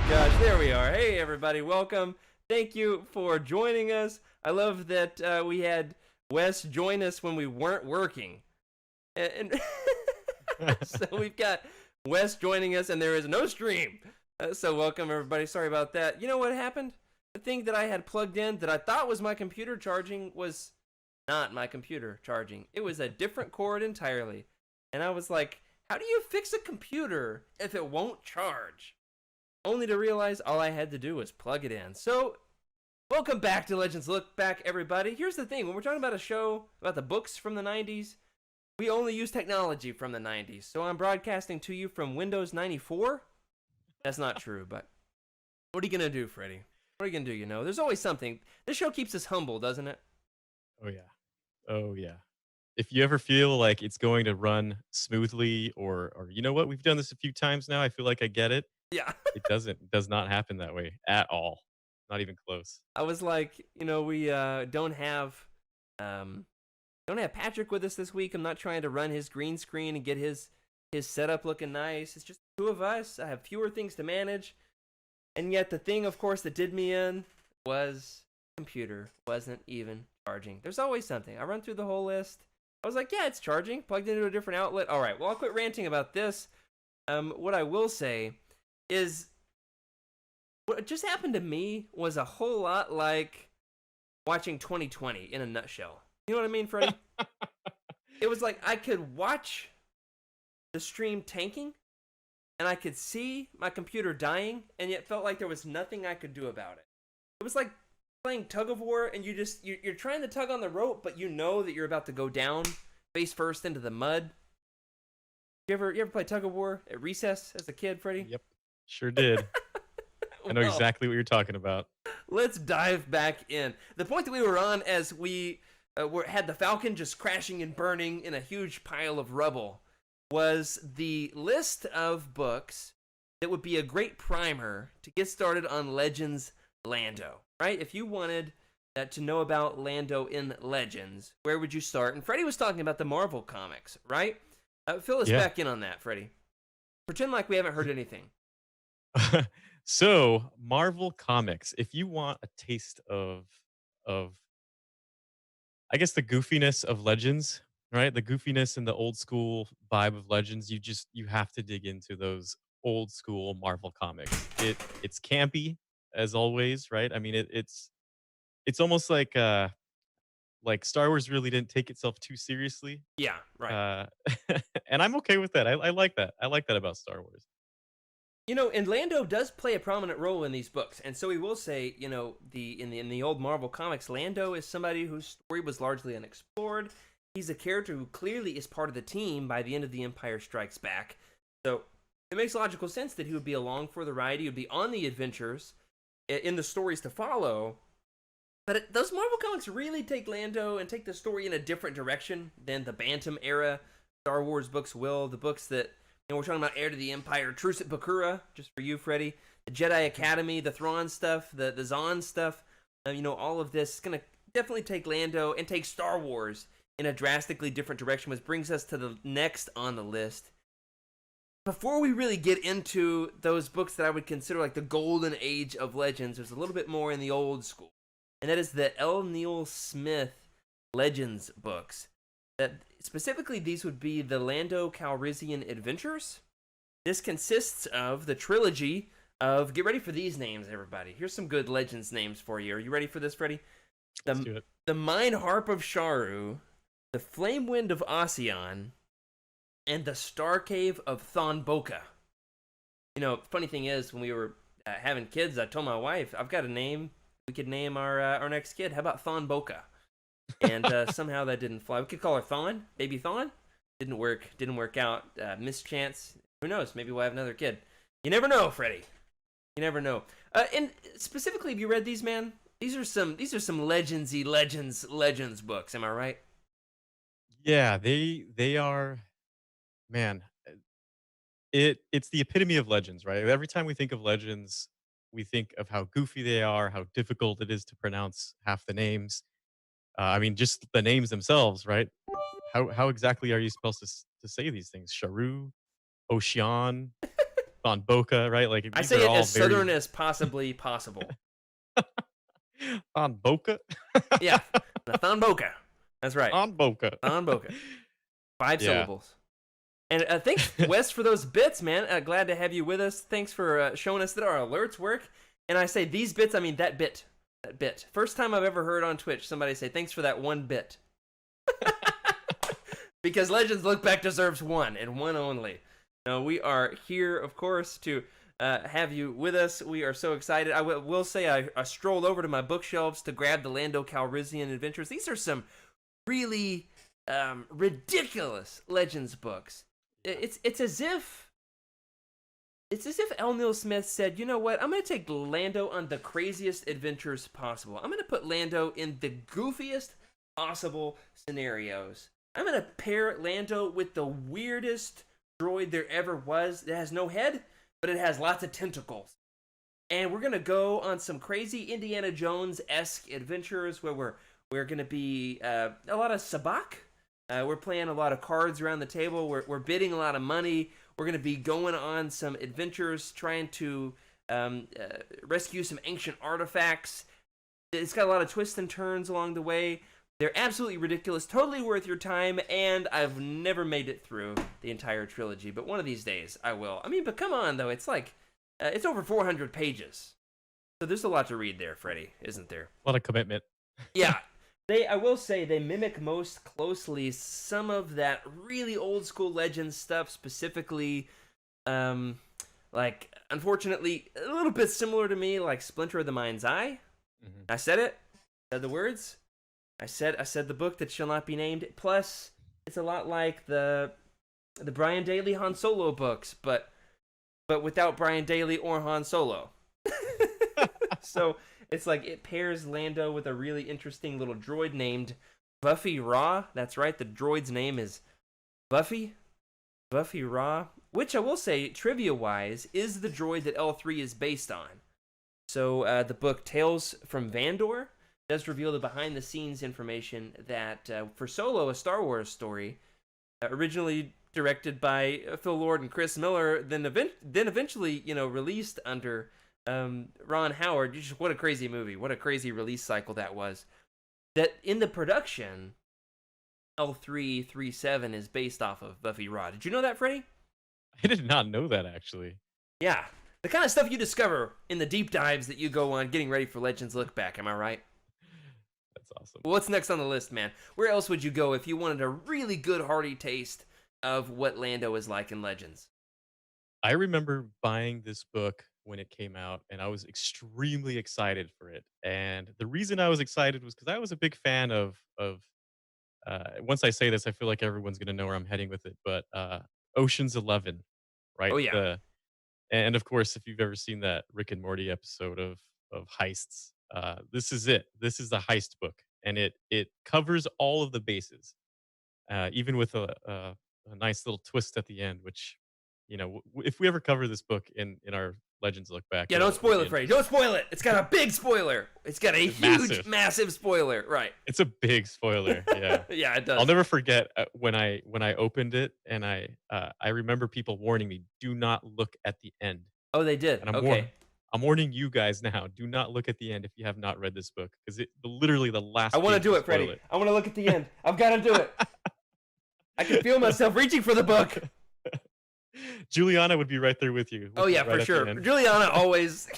gosh, there we are. Hey, everybody, welcome. Thank you for joining us. I love that we had Wes join us when we weren't working. And so we've got Wes joining us, and there is no stream. So welcome, everybody. Sorry about that. You know what happened? The thing that I had plugged in that I thought was my computer charging was not my computer charging. It was a different cord entirely. And I was like, how do you fix a computer if it won't charge? Only to realize all I had to do was plug it in. So, welcome back to Legends Lookback, everybody. Here's the thing. When we're talking about a show about the books from the 90s, we only use technology from the 90s. So I'm broadcasting to you from Windows 94. That's not true, but what are you going to do, Freddy? What are you going to do, There's always something. This show keeps us humble, doesn't it? Oh yeah. Oh yeah. If you ever feel like it's going to run smoothly or you know what, we've done this a few times now. I feel like I get it. Yeah. It does not happen that way at all. Not even close. I was like, we don't have Patrick with us this week. I'm not trying to run his green screen and get his setup looking nice. It's just two of us. I have fewer things to manage. And yet the thing, of course, that did me in was computer wasn't even charging. There's always something. I run through the whole list. I was like, yeah, it's charging. Plugged into a different outlet. All right, well, I'll quit ranting about this. What I will say is what just happened to me was a whole lot like watching 2020 in a nutshell. You know what I mean, Freddie? It was like I could watch the stream tanking, and I could see my computer dying, and yet felt like there was nothing I could do about it. It was like playing tug of war, and you're trying to tug on the rope, but you know that you're about to go down face first into the mud. You ever play tug of war at recess as a kid, Freddie? Yep. Sure did. I know Well, exactly what you're talking about. let's dive back in. The point that we were on as we had the Falcon just crashing and burning in a huge pile of rubble was the list of books that would be a great primer to get started on Legends Lando, right? If you wanted to know about Lando in Legends, where would you start? And Freddie was talking about the Marvel comics, right? Fill us Yeah. back in on that, Freddie. Pretend like we haven't heard anything. So, Marvel Comics, if you want a taste of I guess the goofiness of Legends, right? The goofiness and the old school vibe of Legends, you have to dig into those old school Marvel comics. It's campy as always, right? I mean it's almost like Star Wars really didn't take itself too seriously. Yeah, right. Uh and I'm okay with that. I like that. I like that about Star Wars. And Lando does play a prominent role in these books, and so we will say, in the old Marvel comics, Lando is somebody whose story was largely unexplored. He's a character who clearly is part of the team by the end of The Empire Strikes Back. So it makes logical sense that he would be along for the ride. He would be on the adventures in the stories to follow. But those Marvel comics really take Lando and take the story in a different direction than the Bantam era Star Wars books will. The books that we're talking about Heir to the Empire, Truce at Bakura, just for you, Freddie. The Jedi Academy, the Thrawn stuff, the Zahn stuff. All of this is going to definitely take Lando and take Star Wars in a drastically different direction, which brings us to the next on the list. Before we really get into those books that I would consider like the golden age of Legends, there's a little bit more in the old school. And that is the L. Neil Smith Legends books. That specifically, these would be the Lando Calrissian Adventures. This consists of the trilogy of, get ready for these names, everybody. Here's some good Legends names for you. Are you ready for this, Freddie? Let's do it. The Mine Harp of Sharu, the Flame Wind of Ossian, and the Star Cave of Thonboka. Funny thing is, when we were having kids, I told my wife, I've got a name. We could name our next kid. How about Thonboka? And somehow that didn't fly. We could call her Thon, baby Thon. Didn't work out. Mischance. Who knows? Maybe we'll have another kid. You never know, Freddie. You never know. And specifically, have you read these, man? These are some legendsy legends books. Am I right? Yeah, they are, man. It's the epitome of Legends, right? Every time we think of Legends, we think of how goofy they are, how difficult it is to pronounce half the names. I mean, just the names themselves, right? How exactly are you supposed to say these things? Sharu, Ocean, Thon Boca, right? Like I these say are it all as southern very as possibly possible. Thon Boca. Yeah, the Thon Boca. That's right, Thon Boca. Thon Boca. 5 Yeah. syllables. And thanks, Wes, for those bits, man. Glad to have you with us. Thanks for showing us that our alerts work. And I say these bits, I mean that bit. That bit. First time I've ever heard on Twitch somebody say thanks for that one bit. Because Legends Lookback deserves one, and one only. Now, we are here, of course, to have you with us. We are so excited. I will say I strolled over to my bookshelves to grab the Lando Calrissian Adventures. These are some really ridiculous Legends books. It's as if L. Neil Smith said, you know what, I'm going to take Lando on the craziest adventures possible. I'm going to put Lando in the goofiest possible scenarios. I'm going to pair Lando with the weirdest droid there ever was that has no head, but it has lots of tentacles. And we're going to go on some crazy Indiana Jones-esque adventures where we're going to be a lot of sabacc. We're playing a lot of cards around the table. We're bidding a lot of money. We're going to be going on some adventures, trying to rescue some ancient artifacts. It's got a lot of twists and turns along the way. They're absolutely ridiculous, totally worth your time, and I've never made it through the entire trilogy, but one of these days I will. I mean, but come on, though. It's like, it's over 400 pages. So there's a lot to read there, Freddy, isn't there? A lot of commitment. Yeah. I will say, they mimic most closely some of that really old school Legends stuff, specifically, like, unfortunately, a little bit similar to me, like Splinter of the Mind's Eye. Mm-hmm. I said it. Said the words. I said the book that shall not be named. Plus, it's a lot like the Brian Daley Han Solo books, but without Brian Daley or Han Solo. So it's like it pairs Lando with a really interesting little droid named Buffy Raw. That's right, the droid's name is Buffy Raw, which I will say, trivia-wise, is the droid that L3 is based on. So the book Tales from Vandor does reveal the behind-the-scenes information that for Solo, a Star Wars story, originally directed by Phil Lord and Chris Miller, then eventually, released under Ron Howard. Just what a crazy movie! What a crazy release cycle that was. That in the production, L337 is based off of Buffy Raw. Did you know that, Freddy? I did not know that, actually. Yeah, the kind of stuff you discover in the deep dives that you go on getting ready for Legends Lookback. Am I right? That's awesome. Well, what's next on the list, man? Where else would you go if you wanted a really good, hearty taste of what Lando is like in Legends? I remember buying this book when it came out, and I was extremely excited for it. And the reason I was excited was because I was a big fan of once I say this, I feel like everyone's gonna know where I'm heading with it, but Ocean's 11, right? Oh, yeah. And of course, if you've ever seen that Rick and Morty episode of heists, this is it. This is the heist book, and it covers all of the bases, even with a nice little twist at the end. Which, if we ever cover this book in our Legends Look Back, Yeah, don't spoil it, Freddy. Don't spoil it. It's got a big spoiler. It's got a huge, massive spoiler. Right. It's a big spoiler. Yeah. Yeah, it does. I'll never forget when I opened it, and I remember people warning me, "Do not look at the end." Oh, they did. And Okay. I'm warning you guys now. Do not look at the end if you have not read this book, because literally the last. I want to do it, Freddy. I want to look at the end. I've got to do it. I can feel myself reaching for the book. Juliana would be right there with you. Oh yeah, for sure. Juliana always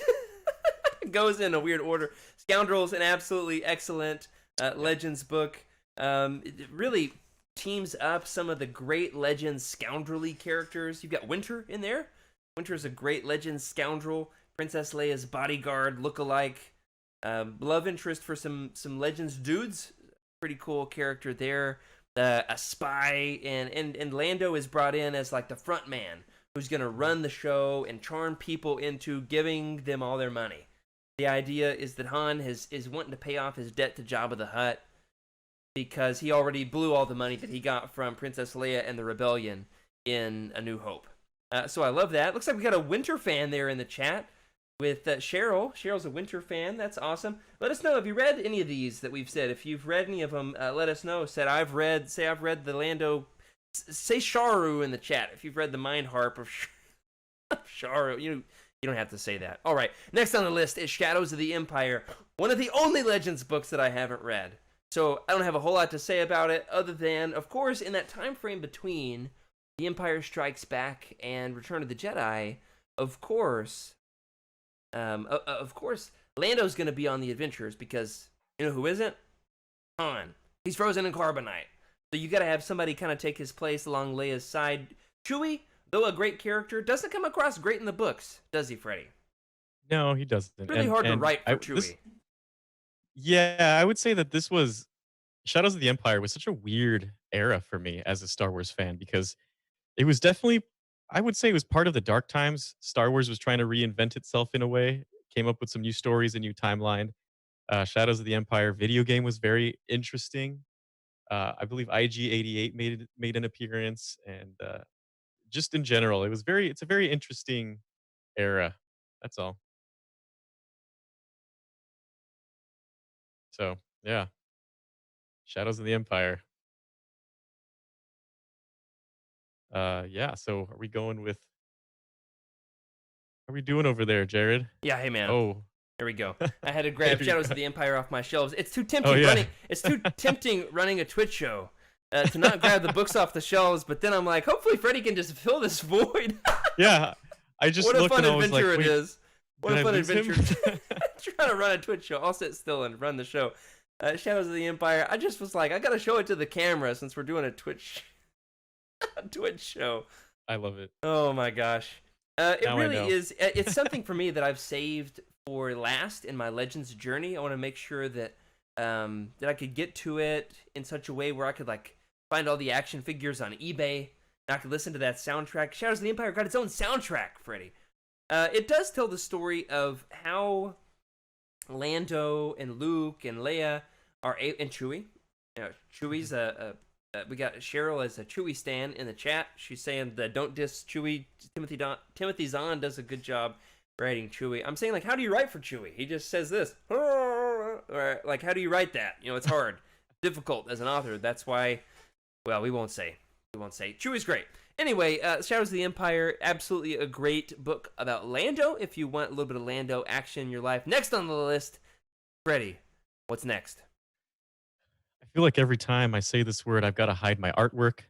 goes in a weird order. Scoundrel's an absolutely excellent Legends book. It really teams up some of the great Legends scoundrelly characters. You've got Winter in there. Winter's a great Legends scoundrel. Princess Leia's bodyguard lookalike. Love interest for some Legends dudes. Pretty cool character there. A spy, and Lando is brought in as like the front man who's going to run the show and charm people into giving them all their money. The idea is that Han is wanting to pay off his debt to Jabba the Hutt because he already blew all the money that he got from Princess Leia and the Rebellion in A New Hope. So I love that. Looks like we got a Winter fan there in the chat with Cheryl. Cheryl's a Winter fan. That's awesome. Let us know if you read any of these that we've said. If you've read any of them, let us know. Say I've read the Lando. Say Sharu in the chat if you've read the Mind Harp of Sure, you don't have to say that. All right, next on the list is Shadows of the Empire, one of the only Legends books that I haven't read. So I don't have a whole lot to say about it, other than, of course, in that time frame between The Empire Strikes Back and Return of the Jedi, of course, Lando's going to be on the adventures because you know who isn't? Han. He's frozen in carbonite. So you got to have somebody kind of take his place along Leia's side. Chewie, though a great character, doesn't come across great in the books, does he, Freddy? No, he doesn't. It's really hard to write for Chewie. Yeah, I would say that this was Shadows of the Empire was such a weird era for me as a Star Wars fan because it was definitely, I would say, it was part of the dark times. Star Wars was trying to reinvent itself in a way, came up with some new stories, a new timeline. Shadows of the Empire video game was very interesting. I believe IG-88 made an appearance, and just in general, it's a very interesting era. That's all. So yeah, Shadows of the Empire. Yeah. So are we doing over there, Jared? Yeah, hey man. Oh, There we go. I had to there grab you Shadows go. of the Empire off my shelves. It's too tempting Oh yeah. running. It's too tempting running a Twitch show to not grab the books off the shelves. But then I'm like, hopefully Freddy can just fill this void. Yeah. I just What a looked fun and I was like, adventure it wait, is. What did a I fun lose him? adventure. Trying to run a Twitch show. I'll sit still and run the show. Shadows of the Empire. I just was like, I gotta show it to the camera since we're doing a Twitch show. I love it. Oh my gosh. It Now I really know. is. It's something for me that I've saved for last in my Legends journey. I want to make sure that that I could get to it in such a way where I could like find all the action figures on eBay. And I could listen to that soundtrack. Shadows of the Empire got its own soundtrack, Freddy. It does tell the story of how Lando and Luke and Leia and Chewie. Chewie's we got Cheryl as a Chewie stan in the chat. She's saying that don't diss Chewie. Timothy Zahn does a good job writing Chewie. I'm saying, like, how do you write for Chewie? He just says this. Or, like, how do you write that? It's hard. Difficult as an author. That's why, well, we won't say. Chewie's great. Anyway, Shadows of the Empire, absolutely a great book about Lando if you want a little bit of Lando action in your life. Next on the list, Freddy. What's next? I feel like every time I say this word, I've got to hide my artwork.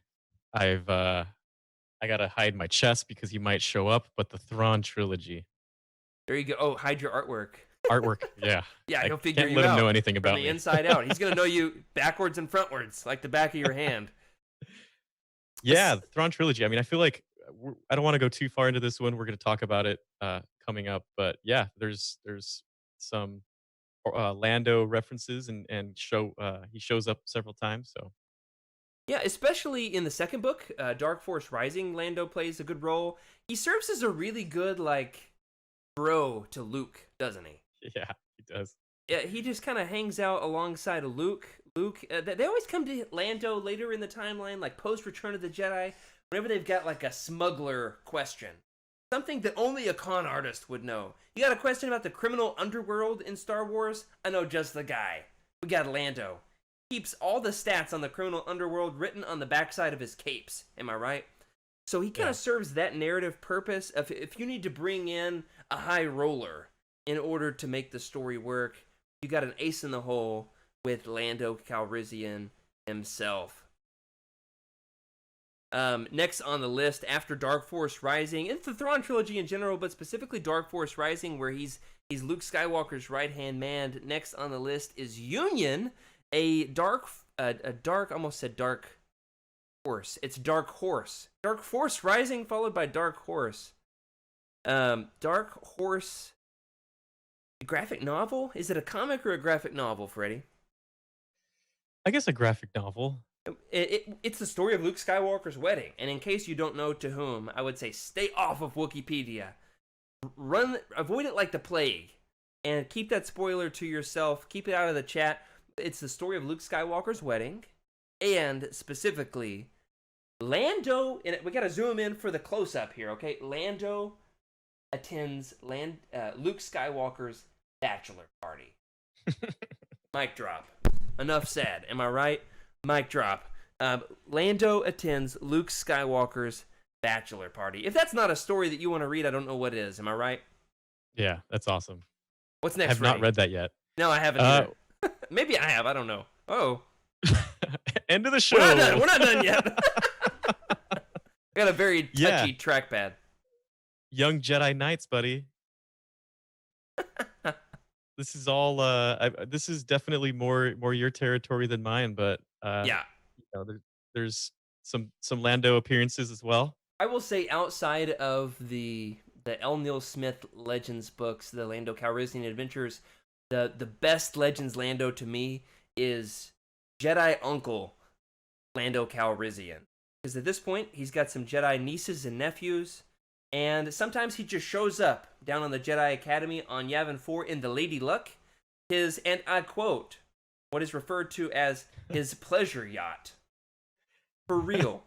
I got to hide my chest because he might show up, but the Thrawn trilogy. There you go. Oh, hide your artwork. Artwork, yeah. Yeah, I he'll figure can't you let him out know anything from about the me. inside out. He's going to know you backwards and frontwards, like the back of your hand. Yeah, the Thrawn trilogy. I mean, I feel like I don't want to go too far into this one. We're going to talk about it coming up, but yeah, there's some Lando references and he shows up several times. So Yeah, especially in the second book, Dark Force Rising, Lando plays a good role. He serves as a really good, like, bro to Luke, doesn't he? yeah, he does. Yeah, he just kind of hangs out alongside of Luke. They always come to Lando later in the timeline, like post Return of the Jedi, whenever they've got like a smuggler question. Something that only a con artist would know. You got a question about the criminal underworld in Star Wars? I know just the guy. We got Lando. Keeps all the stats on the criminal underworld written on the backside of his capes. Am I right? So he kind of serves that narrative purpose of if you need to bring in a high roller in order to make the story work, you got an ace in the hole with Lando Calrissian himself. Next on the list, after Dark Force Rising, it's the Thrawn trilogy in general, but specifically Dark Force Rising, where he's Luke Skywalker's right-hand man. Next on the list is Union, a dark, almost said Dark Horse. It's Dark Horse. Dark Force Rising followed by Dark Horse. Dark Horse graphic novel? Is it a comic or a graphic novel, Freddy? I guess a graphic novel. It's the story of Luke Skywalker's wedding, and in case you don't know to whom, I would say stay off of Wikipedia. Avoid it like the plague, and keep that spoiler to yourself. Keep it out of the chat. It's the story of Luke Skywalker's wedding, and specifically, Lando. And we gotta zoom in for the close up here, okay? Lando attends Luke Skywalker's bachelor party. Mic drop. Enough said. Am I right? Mic drop. Lando attends Luke Skywalker's bachelor party. If that's not a story that you want to read, I don't know what is. Am I right? Yeah, that's awesome. What's I next, have not Freddy? read that yet. No, I haven't either. Maybe I have. I don't know. Oh, End of the show. we're not done. We're not done yet. I got a very touchy trackpad. Young Jedi Knights, buddy. This is all. This is definitely more your territory than mine, but Yeah. there's some Lando appearances as well. I will say, outside of the L. Neil Smith Legends books, the Lando Calrissian Adventures, the best Legends Lando to me is Jedi Uncle Lando Calrissian. Because at this point, he's got some Jedi nieces and nephews, and sometimes he just shows up down on the Jedi Academy on Yavin 4 in the Lady Luck, and I quote, what is referred to as his pleasure yacht. For real.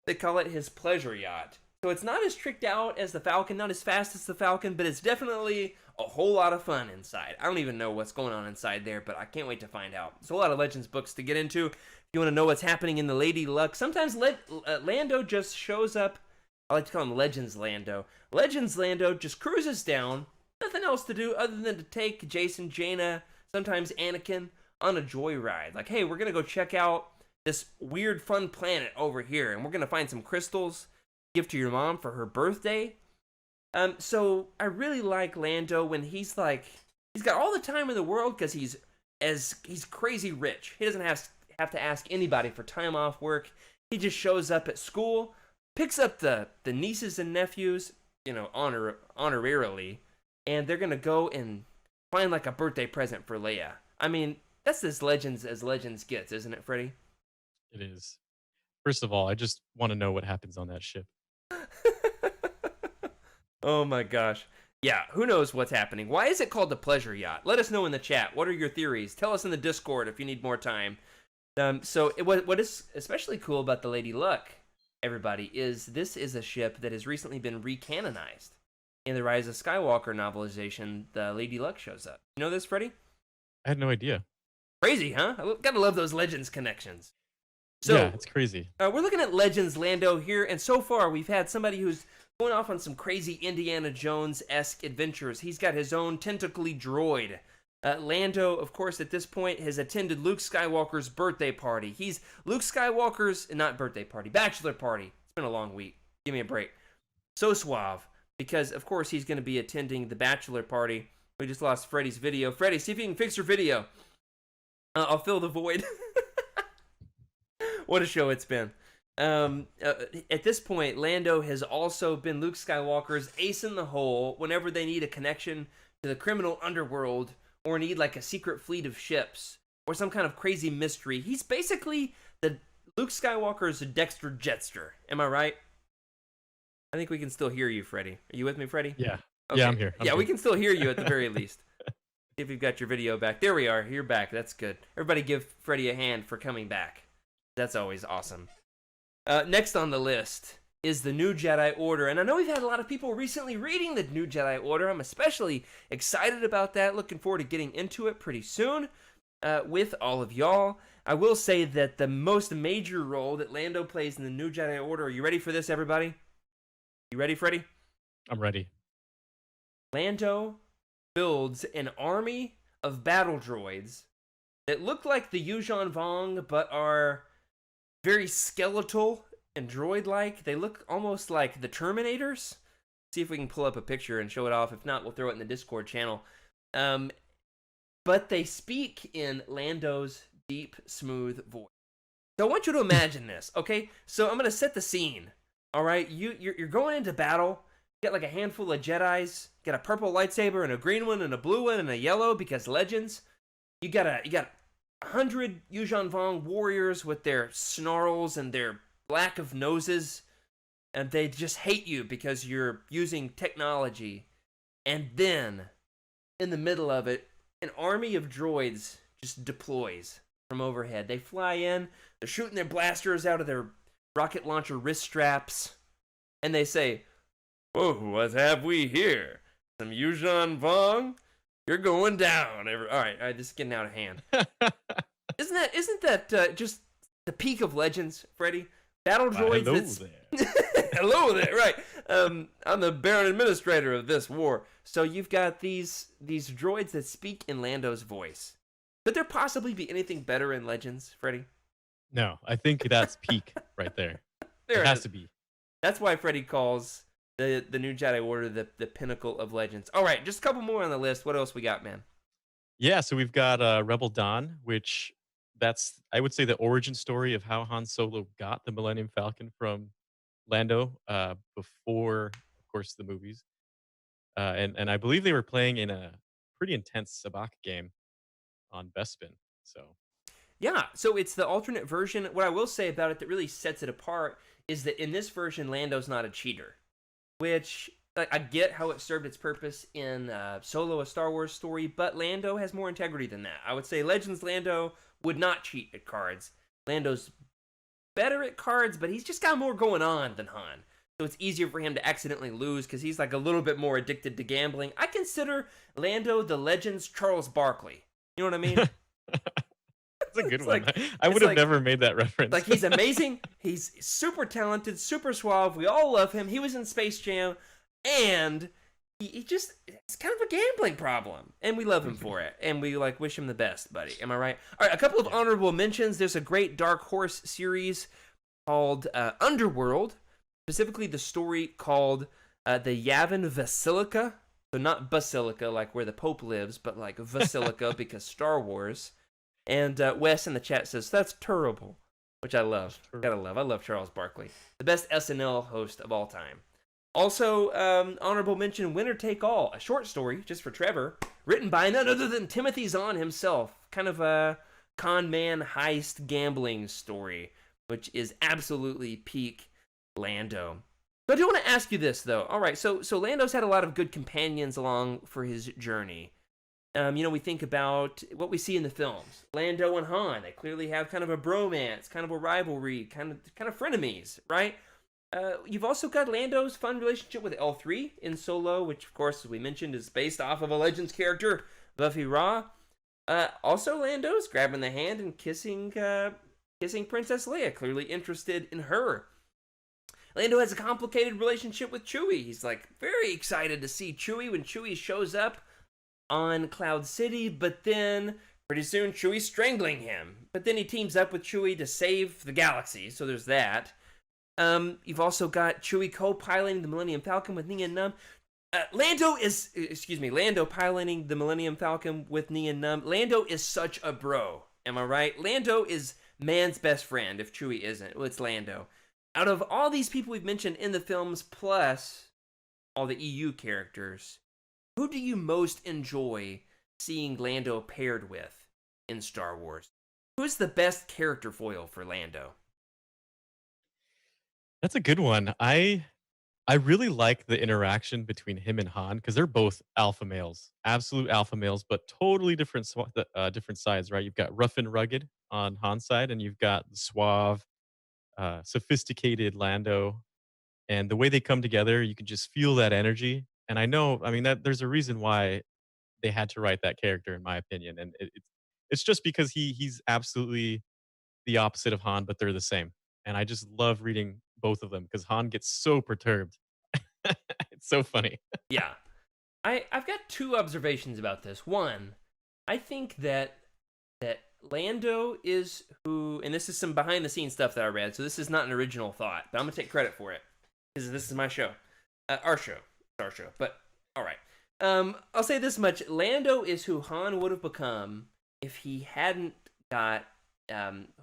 They call it his pleasure yacht. So it's not as tricked out as the Falcon, not as fast as the Falcon, but it's definitely a whole lot of fun inside. I don't even know what's going on inside there, but I can't wait to find out. There's a lot of Legends books to get into. If you want to know what's happening in the Lady Luck, sometimes Lando just shows up. I like to call him Legends Lando. Legends Lando just cruises down, nothing else to do other than to take Jason, Jaina, sometimes Anakin, on a joyride. Like, hey, we're going to go check out this weird fun planet over here, and we're going to find some crystals, give to your mom for her birthday. So I really like Lando when he's got all the time in the world because he's crazy rich. He doesn't have to ask anybody for time off work. He just shows up at school, picks up the nieces and nephews, honorarily, and they're gonna go and find like a birthday present for Leia. I mean, that's as Legends gets, isn't it, Freddy? It is. First of all, I just want to know what happens on that ship. Oh my gosh. Yeah, who knows what's happening? Why is it called the Pleasure Yacht? Let us know in the chat. What are your theories? Tell us in the Discord if you need more time. What is especially cool about the Lady Luck, everybody, is this is a ship that has recently been recanonized. In the Rise of Skywalker novelization, the Lady Luck shows up. You know this, Freddy? I had no idea. Crazy, huh? Gotta love those Legends connections. So, yeah, it's crazy. We're looking at Legends Lando here, and so far we've had somebody who's going off on some crazy Indiana Jones-esque adventures. He's got his own tentacly droid. Lando, of course, at this point has attended Luke Skywalker's birthday party. He's Luke Skywalker's, not birthday party, bachelor party. It's been a long week. Give me a break. So suave, because of course he's going to be attending the bachelor party. We just lost Freddy's video. Freddy, see if you can fix your video. I'll fill the void. What a show it's been. At this point, Lando has also been Luke Skywalker's ace in the hole whenever they need a connection to the criminal underworld or need like a secret fleet of ships or some kind of crazy mystery. He's basically the Luke Skywalker's Dexter Jetster. Am I right? I think we can still hear you, Freddy. Are you with me, Freddy? Yeah. Okay. Yeah, I'm here. We can still hear you at the very least. See if you've got your video back. There we are. You're back. That's good. Everybody give Freddy a hand for coming back. That's always awesome. Next on the list is the New Jedi Order. And I know we've had a lot of people recently reading the New Jedi Order. I'm especially excited about that. Looking forward to getting into it pretty soon with all of y'all. I will say that the most major role that Lando plays in the New Jedi Order, are you ready for this, everybody? You ready, Freddy? I'm ready. Lando builds an army of battle droids that look like the Yuuzhan Vong, but are very skeletal and droid-like. They look almost like the Terminators. See if we can pull up a picture and show it off. If not, we'll throw it in the Discord channel. But they speak in Lando's deep, smooth voice. So I want you to imagine this, okay? So I'm going to set the scene, all right? You're going into battle. You got like a handful of Jedis. You got a purple lightsaber and a green one and a blue one and a yellow because Legends. You got 100 Yuuzhan Vong warriors with their snarls and their lack of noses, and they just hate you because you're using technology. And then, in the middle of it, an army of droids just deploys from overhead. They fly in, they're shooting their blasters out of their rocket launcher wrist straps, and they say, "Oh, what have we here? Some Yuuzhan Vong? You're going down." All right, this is getting out of hand. Isn't that just the peak of Legends, Freddy? Battle droids. Hello there. Hello there, right? I'm the Baron Administrator of this war. So you've got these droids that speak in Lando's voice. Could there possibly be anything better in Legends, Freddy? No, I think that's peak right there. There It it has is. to be. That's why Freddy calls the new Jedi Order the pinnacle of Legends. All right, just a couple more on the list. What else we got, man? Yeah, so we've got Rebel Dawn, which that's I would say the origin story of how Han Solo got the Millennium Falcon from Lando before, of course, the movies. And I believe they were playing in a pretty intense Sabacc game on Bespin. So Yeah, so it's the alternate version. What I will say about it that really sets it apart is that in this version, Lando's not a cheater, which I get how it served its purpose in Solo, a Star Wars story, but Lando has more integrity than that. I would say Legends Lando would not cheat at cards. Lando's better at cards, but he's just got more going on than Han. So it's easier for him to accidentally lose because he's like a little bit more addicted to gambling. I consider Lando the Legends Charles Barkley. You know what I mean? that's a good It's one. like I it's would have like never made that reference. like he's amazing. He's super talented, super suave. We all love him. He was in Space Jam, and he just it's kind of a gambling problem, and we love him for it, and we like wish him the best, buddy. Am I right? All right, a couple of honorable mentions. There's a great Dark Horse series called Underworld, specifically the story called the Yavin Basilica. So not Basilica, like where the Pope lives, but like Basilica because Star Wars. And Wes in the chat says, that's terrible, which I love. Gotta love. I love Charles Barkley. The best SNL host of all time. Also, honorable mention, Winner Take All, a short story, just for Trevor, written by none other than Timothy Zahn himself. Kind of a con man heist gambling story, which is absolutely peak Lando. So I do want to ask you this, though. All right, so Lando's had a lot of good companions along for his journey. We think about what we see in the films. Lando and Han, they clearly have kind of a bromance, kind of a rivalry, kind of frenemies, right? You've also got Lando's fun relationship with L3 in Solo, which, of course, as we mentioned, is based off of a Legends character, Buffy Raw. Also, Lando's grabbing the hand and kissing Princess Leia, clearly interested in her. Lando has a complicated relationship with Chewie. He's like very excited to see Chewie when Chewie shows up on Cloud City, but then pretty soon Chewie's strangling him. But then he teams up with Chewie to save the galaxy, so there's that. You've also got Chewie co-piloting the Millennium Falcon with Nien Nunb. Lando piloting the Millennium Falcon with Nien Nunb. Lando is such a bro, am I right? Lando is man's best friend, if Chewie isn't. Well, it's Lando. Out of all these people we've mentioned in the films, plus all the EU characters, who do you most enjoy seeing Lando paired with in Star Wars? Who's the best character foil for Lando? That's a good one. I really like the interaction between him and Han because they're both alpha males, absolute alpha males, but totally different different sides, right? You've got rough and rugged on Han's side, and you've got the suave, sophisticated Lando. And the way they come together, you can just feel that energy. And I mean, that there's a reason why they had to write that character, in my opinion. And it's just because he's absolutely the opposite of Han, but they're the same. And I just love reading both of them because Han gets so perturbed. It's so funny. Yeah. I've got two observations about this. One, I think that Lando is who, and this is some behind the scenes stuff that I read, so this is not an original thought, but I'm gonna take credit for it because this is my show, our show, But all right, I'll say this much: Lando is who Han would have become if he hadn't got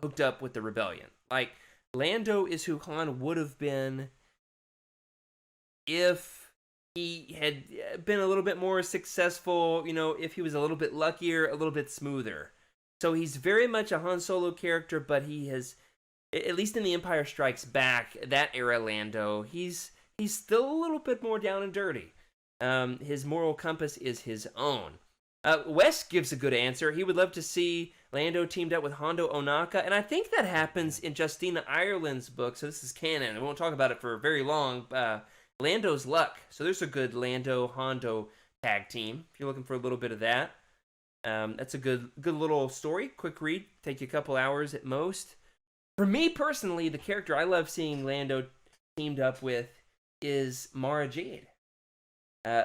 hooked up with the rebellion. Like Lando is who Han would have been if he had been a little bit more successful, if he was a little bit luckier, a little bit smoother. So he's very much a Han Solo character, but he has, at least in The Empire Strikes Back, that era Lando, he's still a little bit more down and dirty. His moral compass is his own. Wes gives a good answer. He would love to see Lando teamed up with Hondo Ohnaka, and I think that happens in Justina Ireland's book, so this is canon. I won't talk about it for very long. Lando's Luck. So there's a good Lando-Hondo tag team, if you're looking for a little bit of that. That's a good little story. Quick read. Take you a couple hours at most. For me personally, the character I love seeing Lando teamed up with is Mara Jade.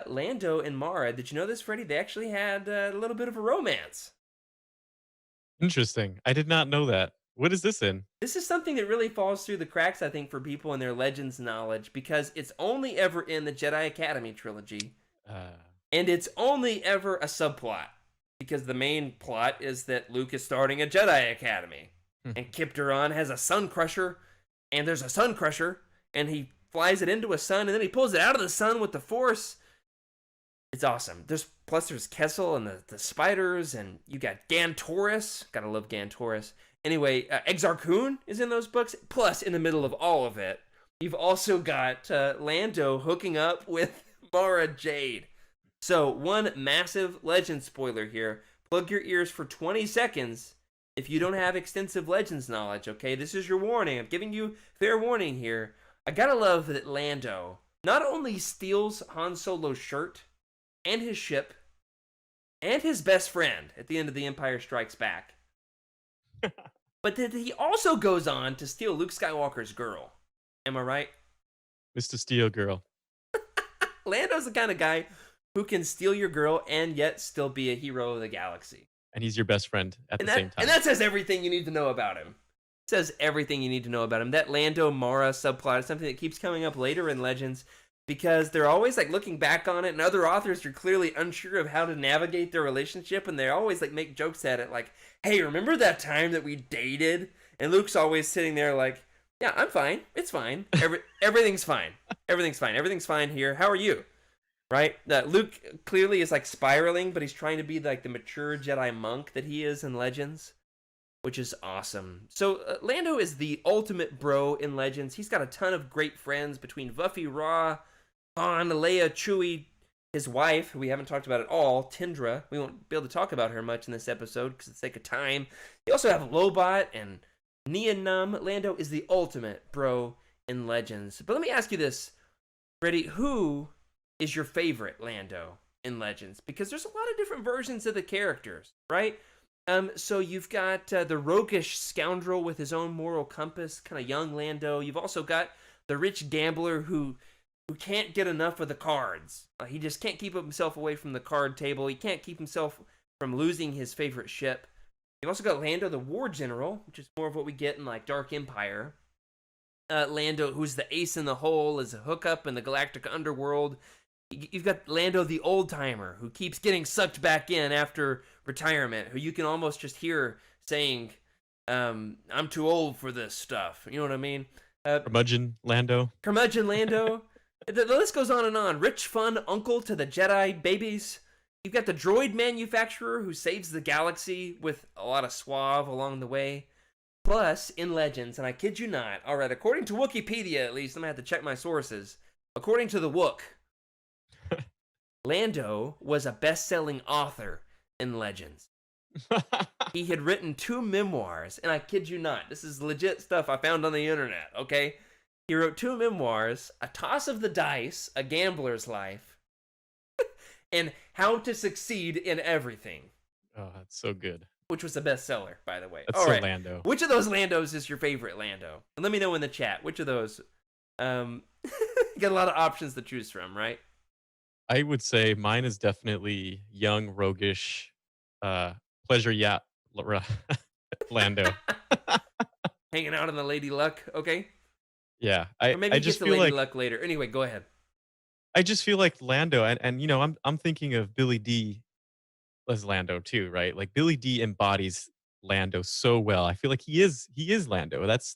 Lando and Mara, did you know this, Freddie? They actually had a little bit of a romance. Interesting. I did not know that. What is this in? This is something that really falls through the cracks, I think, for people in their Legends knowledge because it's only ever in the Jedi Academy trilogy, Uh, and it's only ever a subplot because the main plot is that Luke is starting a Jedi Academy, and Kip Duran has a sun crusher, and there's a sun crusher, and he flies it into a sun, and then he pulls it out of the sun with the Force. It's awesome. There's Kessel and the spiders, and you got Gantoris. Gotta love Gantoris. Anyway, Exar Kun is in those books. Plus, in the middle of all of it, you've also got Lando hooking up with Mara Jade. So, one massive Legend spoiler here. Plug your ears for 20 seconds if you don't have extensive Legends knowledge, okay? This is your warning. I'm giving you fair warning here. I gotta love that Lando not only steals Han Solo's shirt and his ship and his best friend at the end of The Empire Strikes Back, but that he also goes on to steal Luke Skywalker's girl. Am I right? Mr. Steel Girl. Lando's the kind of guy who can steal your girl and yet still be a hero of the galaxy. And he's your best friend at the same time. And that says everything you need to know about him. It says everything you need to know about him. That Lando Mara subplot is something that keeps coming up later in Legends because they're always like looking back on it, and other authors are clearly unsure of how to navigate their relationship, and they always like make jokes at it, like, "Hey, remember that time that we dated?" And Luke's always sitting there like, "Yeah, I'm fine. It's fine. Everything's fine. Everything's fine. Everything's fine here. How are you?" Right? Luke clearly is like spiraling, but he's trying to be like the mature Jedi monk that he is in Legends, which is awesome. So Lando is the ultimate bro in Legends. He's got a ton of great friends between Vuffy, Ra, Han, Leia, Chewie, his wife, who we haven't talked about at all, Tindra. We won't be able to talk about her much in this episode because of the sake of time. You also have Lobot and Nia Num. Lando is the ultimate bro in Legends. But let me ask you this, Freddie, who is your favorite Lando in Legends? Because there's a lot of different versions of the characters, right? So you've got the roguish scoundrel with his own moral compass, kind of young Lando. You've also got the rich gambler who can't get enough of the cards. He just can't keep himself away from the card table. He can't keep himself from losing his favorite ship. You've also got Lando the war general, which is more of what we get in like Dark Empire. Lando, who's the ace in the hole, is a hookup in the galactic underworld. You've got Lando the old-timer, who keeps getting sucked back in after retirement, who you can almost just hear saying, I'm too old for this stuff. You know what I mean? Curmudgeon Lando. Curmudgeon Lando. The list goes on and on. Rich, fun uncle to the Jedi babies. You've got the droid manufacturer who saves the galaxy with a lot of suave along the way. Plus, in Legends, and I kid you not, alright, according to Wikipedia at least, I'm going to have to check my sources. According to the Wook, Lando was a best-selling author in Legends. He had written 2 memoirs, and I kid you not, this is legit stuff I found on the internet, okay? He wrote 2 memoirs, A Toss of the Dice, A Gambler's Life, and How to Succeed in Everything. Oh, that's so good. Which was a bestseller, by the way. That's All so right. Lando. Which of those Landos is your favorite Lando? And let me know in the chat. Which of those? You got a lot of options to choose from, right? I would say mine is definitely young, roguish, pleasure yacht Lando. Hanging out on the Lady Luck, okay? Yeah, Or maybe I he just gets the feel Lady like Luck later. Anyway, go ahead. I just feel like Lando, and you know, I'm thinking of Billy D as Lando too, right? Like Billy D embodies Lando so well. I feel like he is Lando. That's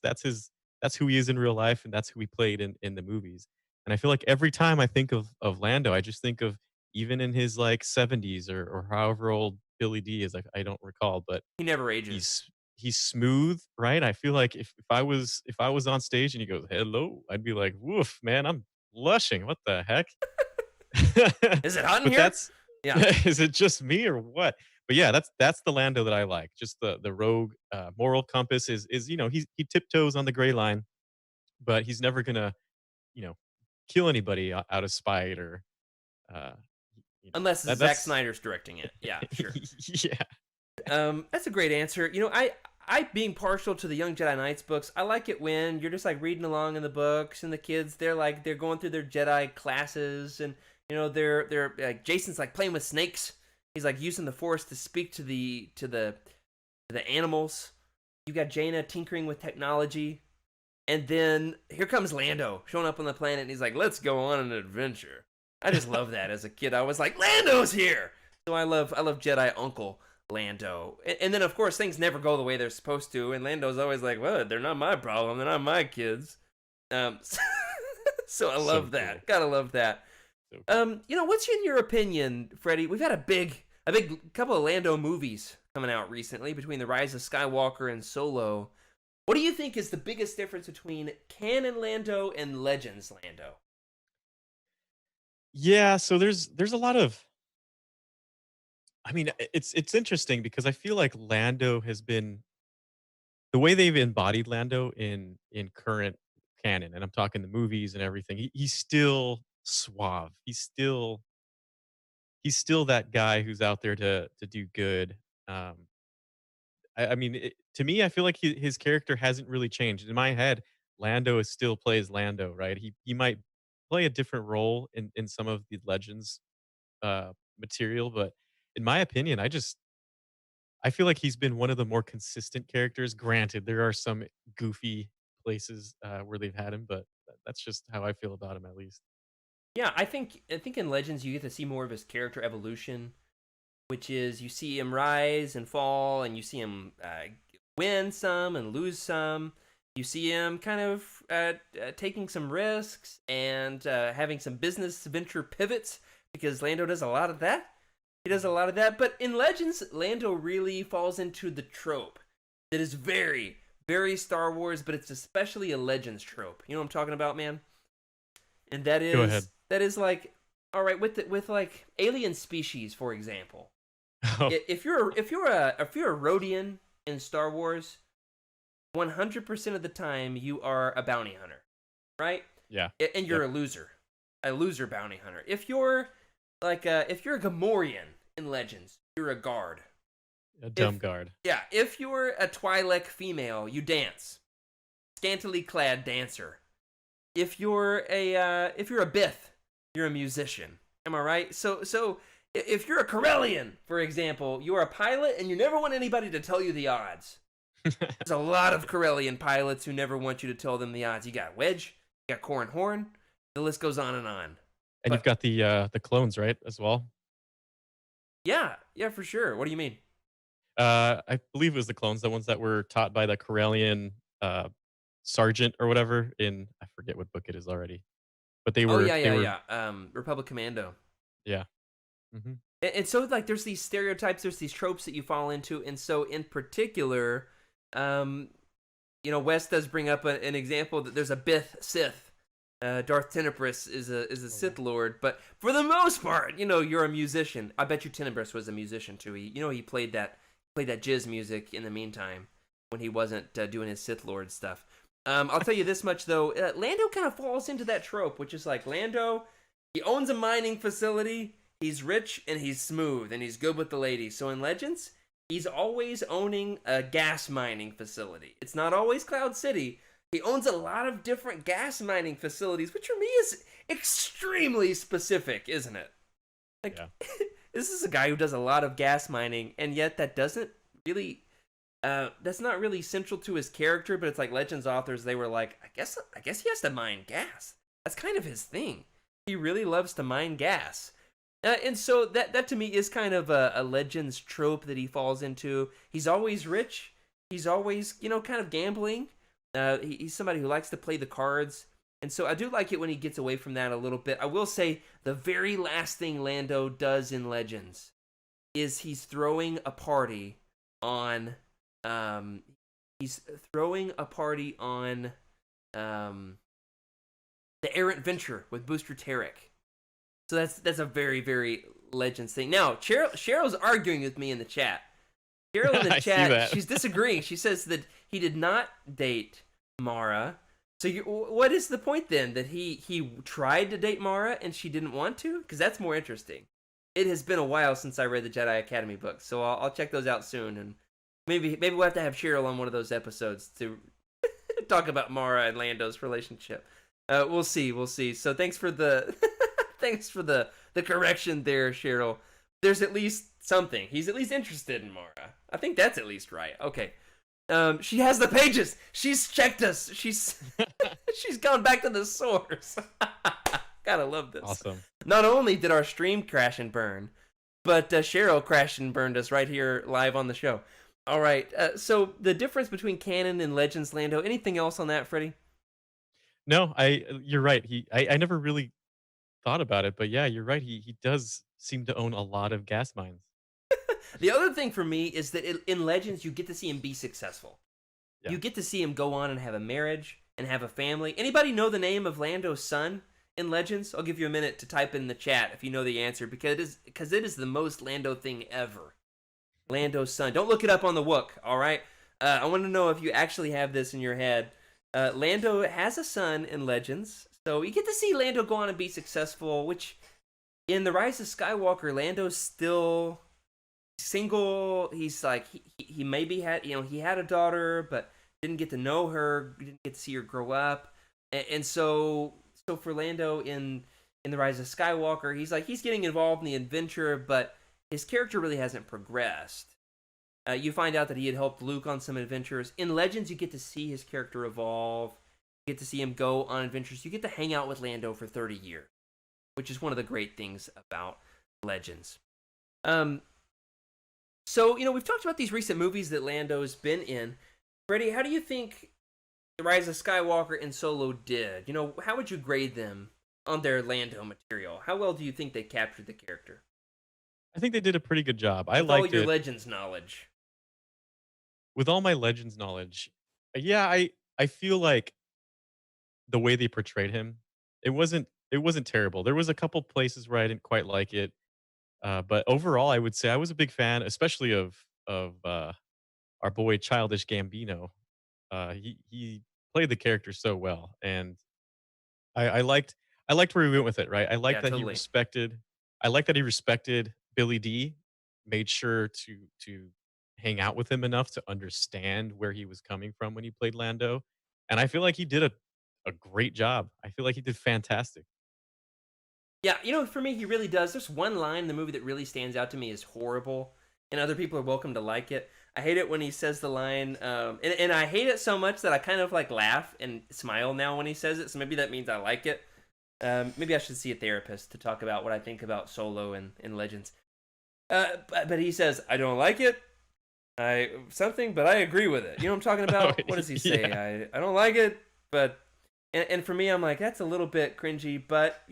who he is in real life, and that's who he played in the movies. And I feel like every time I think of Lando, I just think of even in his like 70s or however old Billy D is. I don't recall, but He never ages. he's smooth, right? I feel like if I was on stage and he goes hello, I'd be like, woof, man, I'm blushing. What the heck? Is it hot in But here? that's Yeah. is it just me or what? But yeah, that's the Lando that I like. Just the rogue moral compass is you know he tiptoes on the gray line, but he's never gonna you know kill anybody out of spite or uh, you know Unless Zack that's Snyder's directing it. Yeah, sure. yeah. That's a great answer. You know, I being partial to the Young Jedi Knights books, I like it when you're just like reading along in the books, and the kids they're going through their Jedi classes, and they're Jason's like playing with snakes. He's like using the Force to speak to the animals. You got Jaina tinkering with technology, and then here comes Lando showing up on the planet, and he's like, "Let's go on an adventure." I just love that. As a kid, I was like, "Lando's here!" So I love Jedi Uncle Lando. And then of course things never go the way they're supposed to, and Lando's always like, "Well, they're not my problem. They're not my kids." So I love that. Cool. Gotta love that. So cool. What's in your opinion, Freddie? We've had a big couple of Lando movies coming out recently between The Rise of Skywalker and Solo. What do you think is the biggest difference between canon Lando and Legends Lando? Yeah, so there's a lot of. I mean, it's interesting because I feel like Lando has been the way they've embodied Lando in current canon, and I'm talking the movies and everything. He's still suave. He's still that guy who's out there to do good. Um, I mean, to me, I feel like his character hasn't really changed. In my head, Lando is still plays Lando, right? He might play a different role in some of the Legends material, but in my opinion, I feel like he's been one of the more consistent characters. Granted, there are some goofy places where they've had him, but that's just how I feel about him, at least. Yeah, I think in Legends you get to see more of his character evolution, which is you see him rise and fall, and you see him win some and lose some. You see him kind of taking some risks and having some business venture pivots, because Lando does a lot of that. He does a lot of that. But in Legends, Lando really falls into the trope that is very, very Star Wars, but it's especially a Legends trope. You know what I'm talking about, man? And Go ahead. that is like, all right, with like alien species, for example. Oh, If you're a Rhodian in Star Wars, 100% of the time you are a bounty hunter, right? yeah. And you're a loser bounty hunter. If you're if you're a Gamorrean in Legends, you're a guard. A dumb guard. Yeah, if you're a Twi'lek female, you dance, scantily clad dancer. If you're a Bith, you're a musician. Am I right? So if you're a Corellian, for example, you're a pilot, and you never want anybody to tell you the odds. There's a lot of Corellian pilots who never want you to tell them the odds. You got Wedge, you got Corran Horn, the list goes on and on. And you've got the clones, right, as well? Yeah, for sure. What do you mean? I believe it was the clones, the ones that were taught by the Corellian sergeant or whatever in I forget what book it is already. But they Oh were yeah, they were Republic Commando. yeah. Hmm. And so like there's these stereotypes, there's these tropes that you fall into, and so in particular, Wes does bring up an example that there's a Bith Sith. Darth Tenebris is a Sith Lord, but for the most part, you're a musician. I bet you Tenebris was a musician too. He played that jizz music in the meantime when he wasn't doing his Sith Lord stuff. I'll tell you this much though, Lando kind of falls into that trope, which is like Lando, he owns a mining facility, he's rich and he's smooth and he's good with the ladies. So in Legends, he's always owning a gas mining facility. It's not always Cloud City. He owns a lot of different gas mining facilities, which for me is extremely specific, isn't it? Like, Yeah. This is a guy who does a lot of gas mining, and yet that doesn't really, that's not really central to his character. But it's like Legends authors, they were like, I guess he has to mine gas. That's kind of his thing. He really loves to mine gas. And so that to me is kind of a Legends trope that he falls into. He's always rich. He's always, kind of gambling. He's somebody who likes to play the cards. And so I do like it when he gets away from that a little bit. I will say the very last thing Lando does in Legends is he's throwing a party on the Errant Venture with Booster Tarek. So that's a very, very Legends thing. Now, Cheryl's arguing with me in the chat. Cheryl in the I see chat, that. she's disagreeing. She says that he did not date Mara. So what is the point then? That he tried to date Mara and she didn't want to? Because that's more interesting. It has been a while since I read the Jedi Academy books, so I'll check those out soon and Maybe we'll have to have Cheryl on one of those episodes to talk about Mara and Lando's relationship. We'll see. So thanks for the thanks for the correction there, Cheryl. There's at least something. He's at least interested in Mara. I think that's at least right. Okay. She has the pages. She's checked us. She's she's gone back to the source. Gotta love this. Awesome. Not only did our stream crash and burn, but Cheryl crashed and burned us right here live on the show. All right. So the difference between canon and Legends, Lando. Anything else on that, Freddie? No, you're right. I never really thought about it, but yeah, you're right. He does seem to own a lot of gas mines. The other thing for me is that in Legends, you get to see him be successful. Yeah. You get to see him go on and have a marriage and have a family. Anybody know the name of Lando's son in Legends? I'll give you a minute to type in the chat if you know the answer, because it is the most Lando thing ever. Lando's son. Don't look it up on the Wook, all right? I want to know if you actually have this in your head. Lando has a son in Legends, so you get to see Lando go on and be successful, which in The Rise of Skywalker, Lando's still single. He's like, he maybe had, he had a daughter, but didn't get to know her, didn't get to see her grow up. And so for Lando in The Rise of Skywalker, he's getting involved in the adventure, but his character really hasn't progressed. You find out that he had helped Luke on some adventures. In Legends, you get to see his character evolve. You get to see him go on adventures. You get to hang out with Lando for 30 years, which is one of the great things about Legends. So, we've talked about these recent movies that Lando's been in. Freddie, how do you think The Rise of Skywalker and Solo did? How would you grade them on their Lando material? How well do you think they captured the character? I think they did a pretty good job. I With all liked your it. Legends knowledge. With all my Legends knowledge, yeah, I feel like the way they portrayed him, it wasn't terrible. There was a couple places where I didn't quite like it, but overall, I would say I was a big fan, especially of our boy Childish Gambino. He played the character so well, and I liked where he went with it. Right, I Yeah, like that he totally. respected. I like that he respected Billy D. Made sure to hang out with him enough to understand where he was coming from when he played Lando, and I feel like he did a great job. I feel like he did fantastic. Yeah, for me, he really does. There's one line in the movie that really stands out to me as horrible, and other people are welcome to like it. I hate it when he says the line, and I hate it so much that I kind of laugh and smile now when he says it, so maybe that means I like it. Maybe I should see a therapist to talk about what I think about Solo and Legends. But he says, I don't like it, but I agree with it. You know what I'm talking about? What does he say? Yeah. I don't like it, but... And for me, I'm like, that's a little bit cringy, but,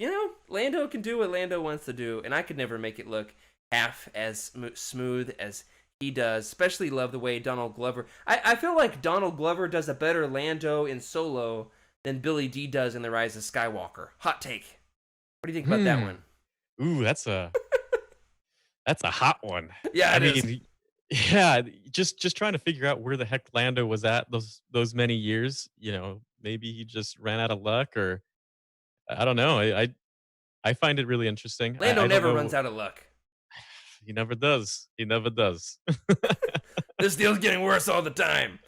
Lando can do what Lando wants to do, and I could never make it look half as smooth as he does. Especially love the way Donald Glover... I feel like Donald Glover does a better Lando in Solo than Billy D does in The Rise of Skywalker. Hot take. What do you think about that one? Ooh, that's a hot one. Yeah, I it is. mean, yeah, just trying to figure out where the heck Lando was at those many years. Maybe he just ran out of luck, or I don't know. I find it really interesting. Lando I don't never know. runs out of luck. He never does. He never does. This deal's getting worse all the time.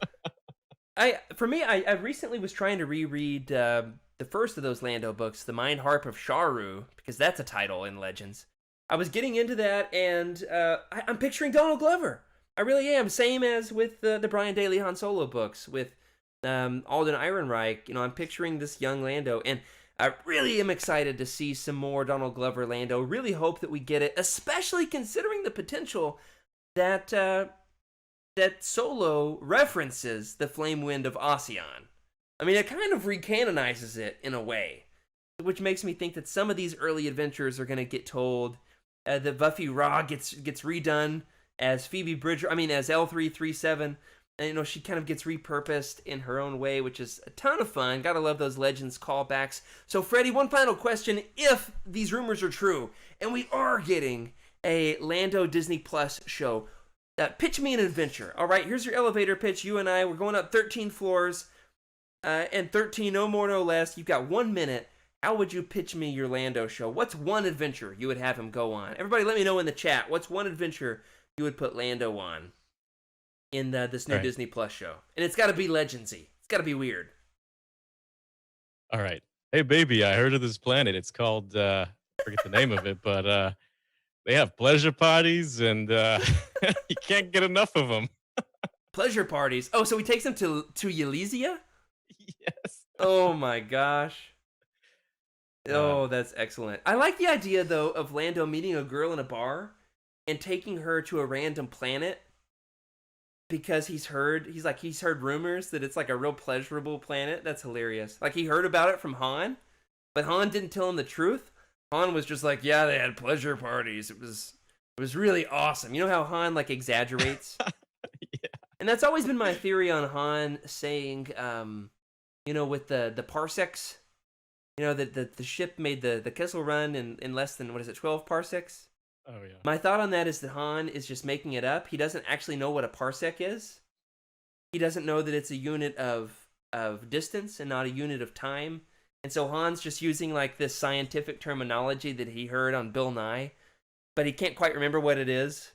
For me, I recently was trying to reread the first of those Lando books, The Mind Harp of Sharu, because that's a title in Legends. I was getting into that, and I'm picturing Donald Glover. I really am. Same as with the Brian Daley Han Solo books with Alden Ehrenreich. I'm picturing this young Lando, and I really am excited to see some more Donald Glover Lando. Really hope that we get it, especially considering the potential that that Solo references the Flame Wind of Ossian. I mean, it kind of recanonizes it in a way, which makes me think that some of these early adventures are going to get told. The Buffy Ra gets redone as Phoebe Bridger. I mean, as L337. And, she kind of gets repurposed in her own way, which is a ton of fun. Gotta love those Legends callbacks. So, Freddie, one final question. If these rumors are true, and we are getting a Lando Disney Plus show, pitch me an adventure. All right, here's your elevator pitch. You and I, we're going up 13 floors, and 13, no more, no less. You've got 1 minute. How would you pitch me your Lando show? What's one adventure you would have him go on? Everybody let me know in the chat. What's one adventure you would put Lando on? in this new Right. Disney Plus show, and it's got to be Legendsy. It's got to be weird. All right. Hey, baby, I heard of this planet. It's called, I forget the name of it, but they have pleasure parties and you can't get enough of them. Pleasure parties. Oh, so he takes them to Elysia? Yes. Oh my gosh. Uh, Oh, that's excellent. I like the idea though of Lando meeting a girl in a bar and taking her to a random planet because he's heard rumors that it's like a real pleasurable planet. That's hilarious. Like he heard about it from Han, but Han didn't tell him the truth. Han was just like, "Yeah, they had pleasure parties. It was really awesome." You know how Han like exaggerates? yeah. And that's always been my theory on Han saying with the parsecs, that the ship made the Kessel Run in less than, 12 parsecs? Oh, yeah. My thought on that is that Han is just making it up. He doesn't actually know what a parsec is. He doesn't know that it's a unit of distance and not a unit of time. And so Han's just using like this scientific terminology that he heard on Bill Nye, but he can't quite remember what it is.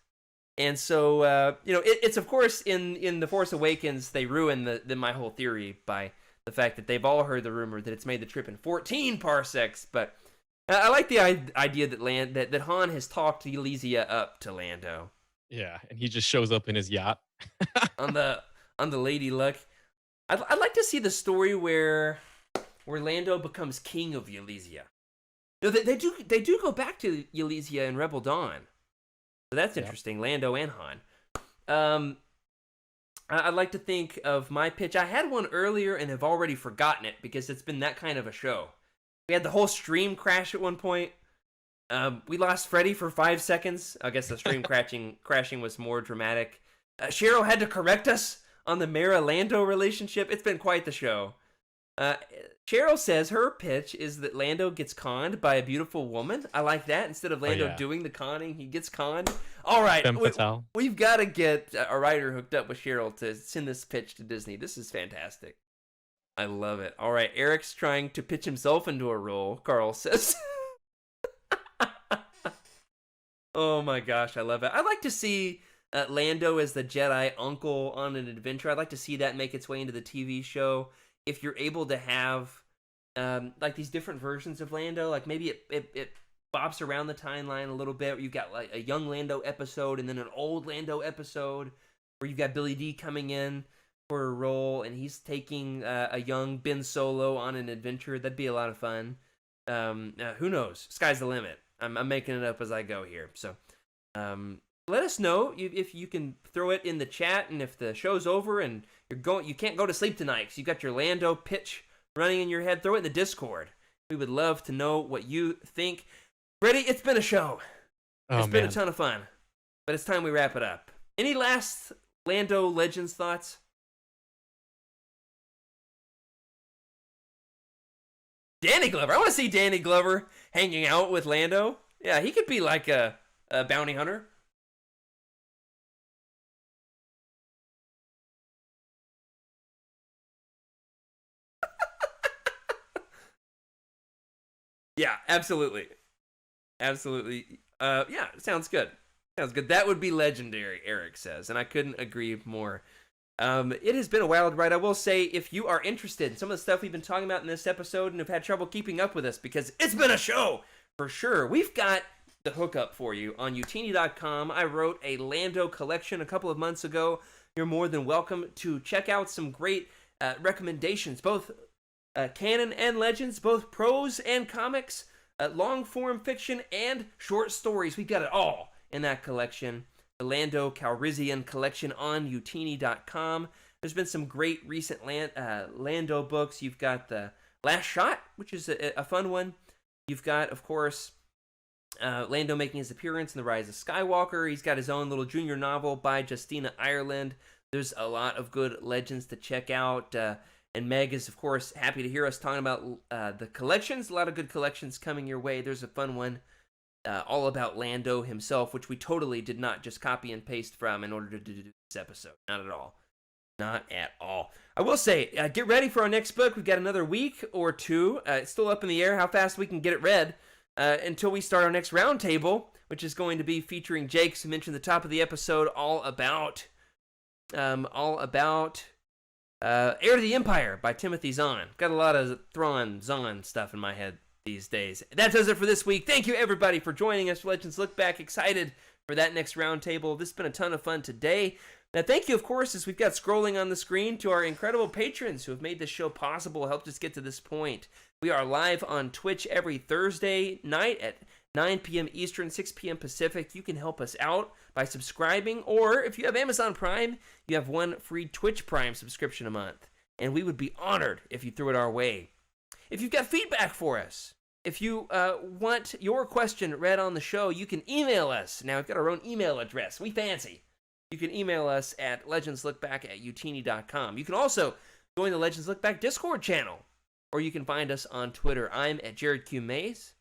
And so, it's of course in The Force Awakens, they ruin my whole theory by the fact that they've all heard the rumor that it's made the trip in 14 parsecs. But I like the idea that Han has talked Elysia up to Lando Yeah. And he just shows up in his yacht. on the Lady Luck. I'd like to see the story where Lando becomes king of Elysia. No, they do go back to Elysia in Rebel Dawn. So that's interesting. Yep. Lando and Han. I'd like to think of my pitch. I had one earlier and have already forgotten it because it's been that kind of a show. We had the whole stream crash at one point. We lost Freddy for 5 seconds. I guess the stream crashing was more dramatic. Cheryl had to correct us on the Mara-Lando relationship. It's been quite the show. Cheryl says her pitch is that Lando gets conned by a beautiful woman. I like that. Instead of Lando doing the conning, he gets conned. All right, we've got to get a writer hooked up with Cheryl to send this pitch to Disney. This is fantastic. I love it. All right, Eric's trying to pitch himself into a role, Carl says. Oh my gosh, I love it. I'd like to see Lando as the Jedi uncle on an adventure. I'd like to see that make its way into the TV show. If you're able to have like these different versions of Lando, like maybe it bops around the timeline a little bit. You've got like a young Lando episode and then an old Lando episode where you've got Billy D coming in for a role and he's taking a young Ben Solo on an adventure. That'd be a lot of fun. Who knows? Sky's the limit. I'm making it up as I go here. So let us know if you can throw it in the chat, and if the show's over and you can't go to sleep tonight because you got your Lando pitch running in your head, throw it in the Discord. We would love to know what you think. Freddy, it's been a show. It's been a ton of fun, but it's time we wrap it up. Any last Lando Legends thoughts? Danny Glover. I want to see Danny Glover hanging out with Lando. Yeah, he could be like a bounty hunter. Yeah, absolutely. Absolutely. Yeah, sounds good. Sounds good. That would be legendary, Eric says, and I couldn't agree more. It has been a wild ride. I will say, if you are interested in some of the stuff we've been talking about in this episode and have had trouble keeping up with us because it's been a show for sure, we've got the hookup for you on Utini.com. I wrote a Lando collection a couple of months ago. You're more than welcome to check out some great recommendations, both canon and legends, both prose and comics, long-form fiction, and short stories. We've got it all in that collection. The Lando Calrissian collection on Utini.com. There's been some great recent Lando books. You've got The Last Shot, which is a fun one. You've got, of course, Lando making his appearance in The Rise of Skywalker. He's got his own little junior novel by Justina Ireland. There's a lot of good legends to check out. And Meg is, of course, happy to hear us talking about the collections. A lot of good collections coming your way. There's a fun one all about Lando himself, which we totally did not just copy and paste from in order to do this episode. Not at all. Not at all. I will say, get ready for our next book. We've got another week or two. It's still up in the air how fast we can get it read until we start our next roundtable, which is going to be featuring Jake, who mentioned at the top of the episode, all about all about Heir to the Empire by Timothy Zahn. Got a lot of Zahn stuff in my head these days. That does it for this week. Thank you, everybody, for joining us for Legends Look Back. Excited for that next roundtable. This has been a ton of fun today. Now, thank you, of course, as we've got scrolling on the screen, to our incredible patrons who have made this show possible, helped us get to this point. We are live on Twitch every Thursday night at 9 p.m. Eastern, 6 p.m. Pacific. You can help us out by subscribing, or if you have Amazon Prime, you have one free Twitch Prime subscription a month, and we would be honored if you threw it our way. If you've got feedback for us, if you want your question read on the show, you can email us. Now, we've got our own email address. We fancy. You can email us at legendslookback@utini.com. You can also join the Legends Look Back Discord channel, or you can find us on Twitter. I'm at Jared Q. Mays.